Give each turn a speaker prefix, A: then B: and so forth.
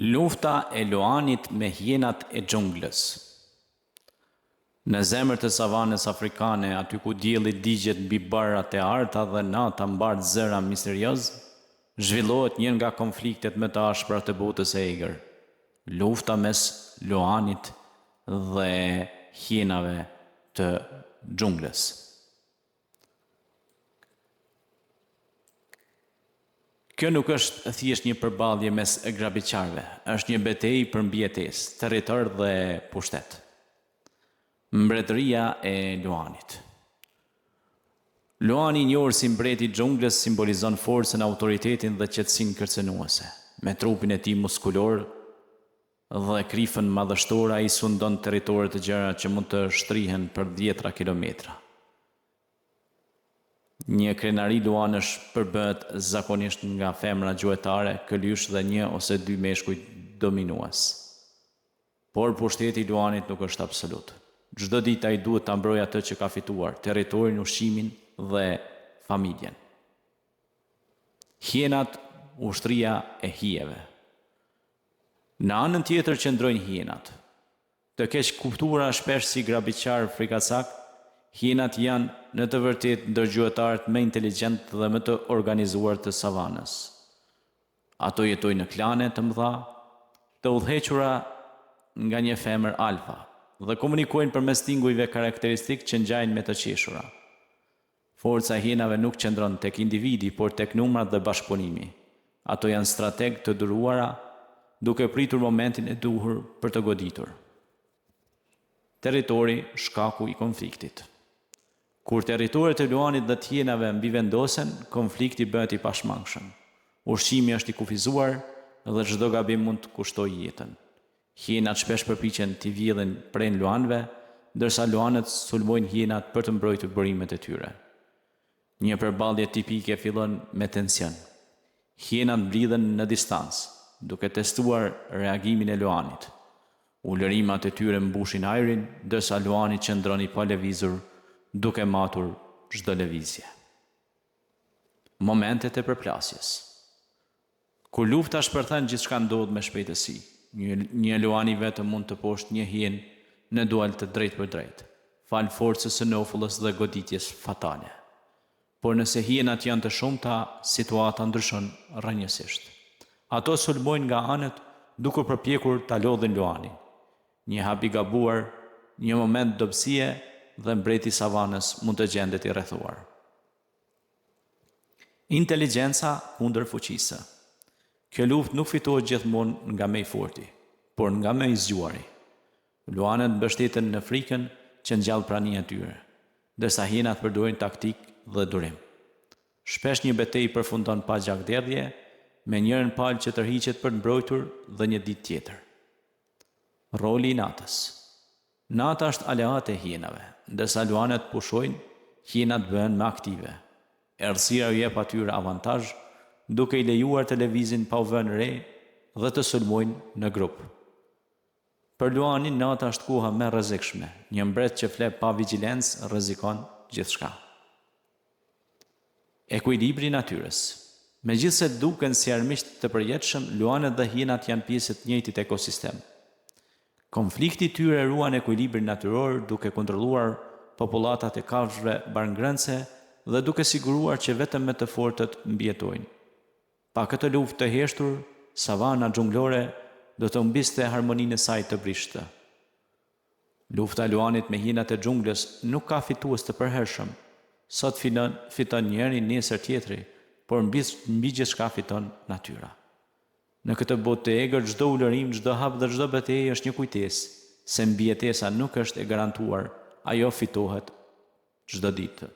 A: Lufta e Luanit me hjenat e xhunglës. Në zemër të savanës afrikane, aty ku dielli digjet mbi barrat e arta dhe nata mbart zëra misterioz, zhvillohet një nga konfliktet më të ashpra të botës e egër, lufta mes Luanit dhe hjenave të xhunglës. Kjo nuk është thjesht një përballje mes grabitçarëve, është një betejë për mbijetesë, territor dhe pushtet. Mbretëria e Luanit. Luani, i njohur si mbreti i xhunglës, simbolizon forcën, autoritetin dhe qetësinë kërcënuese. Me trupin e tij muskulor dhe krifën madhështore, ai sundon territore të gjera që mund të shtrihen për 10 kilometra. Një krenari luanësh përbëhet zakonisht nga femra gjuetare, këlysh dhe 1 ose 2 meshkuj dominues. Por pushteti i Luanit nuk është absolut. Çdo ditë ai duhet ta mbrojë atë që ka fituar, territorin, ushqimin dhe familjen. Hjenat, ushtria e hijeve. Në anën tjetër qëndrojnë hjenat. Të keq kuptuara shpesh si grabitçar frikacak, hjenat janë në të vërtetë ndërgjuetarët më inteligjent dhe më të organizuar të savanës. Ato jetojnë në klane të mëdha, të udhëhequra nga një femër alfa dhe komunikojnë përmes tingujve karakteristik që ngjajnë me të qeshura. Forca e hjenave nuk qëndron tek individi, por tek numrat dhe bashkëpunimi. Ato janë strategë të duruara, duke pritur momentin e duhur për të goditur. Territori, shkaku i konfliktit. Kur territoret e Luanit dhe të hjenave mbivendosen, konflikti bëhet i pashmangshëm. Ushqimi është i kufizuar dhe çdo gabim mund të kushtojë jetën. Hjenat shpesh përpiqen t'i vjedhin pren luanëve, ndërsa luanët sulmojnë hjenat për të mbrojtur burimet e tyre. Një përballje tipike fillon me tension. Hjenat mblidhen në distancë, duke testuar reagimin e luanit. Ulërimat e tyre mbushin ajrin, ndërsa luani qëndron i pa lëvizur, duke matur çdo lëvizje. Momentet e përplasjes. Kur lufta shpërthen, gjithçka ndodh me shpejtësi. Një luan i vetëm mund të poshtë një hjenë në duel të drejtë për drejtë, fal forcës së nofullës dhe goditjes fatale. Por nëse hjenat janë të shumta, situata ndryshon rrënjësisht. Ato sulmojnë nga anët duke përpjekur ta lodhin luanin. Një hap i gabuar, një moment dobësie dhe mbreti i savanës mund të gjendet i rrethuar. Inteligjenca kundër fuqisë. Kjo luftë nuk fitohet gjithmonë nga më i forti, por nga më i zgjuari. Luanët mbështeten në frikën që ngjall prania e tyre, ndërsa hjenat përdorin taktik dhe durim. Shpesh një betejë përfundon pa gjakderdhje, me njërin palë që tërhiqet për të mbrojtur dhe një ditë tjetër. Roli i natës. Nata është aleate e hjenave, ndërsa luanët pushojnë, hjenat bëhen më aktive. Errësira u jep atyre avantazh, duke i lejuar të lëvizin pa u vënë re dhe të sulmojnë në grup. Për luanin, nata është koha më e rrezikshme. Një mbret që flet pa vigjilencë rrezikon gjithçka. Ekuilibri i natyrës. Megjithse duken si armiqt të përjetshëm, luanët dhe hjenat janë pjesë të njëjtit ekosistem. Konflikti i tyre ruan ekuilibrin natyror duke kontrolluar popullatat e kafshëve barngrënëse dhe duke siguruar që vetëm më të fortët mbijetojnë. Pa këtë luftë të heshtur, savana xhunglore do të humbiste harmoninë e saj të brishtë. Lufta e luanit me hjenat e xhunglës nuk ka fitues të përhershëm. Sot fiton njëri, nesër tjetri, por mbi gjithçka fiton natyra. Në këtë botë të egër, çdo ulërim, çdo hap dhe çdo betejë është një kujtesë se mbijetesa nuk është e garantuar, ajo fitohet çdo ditë.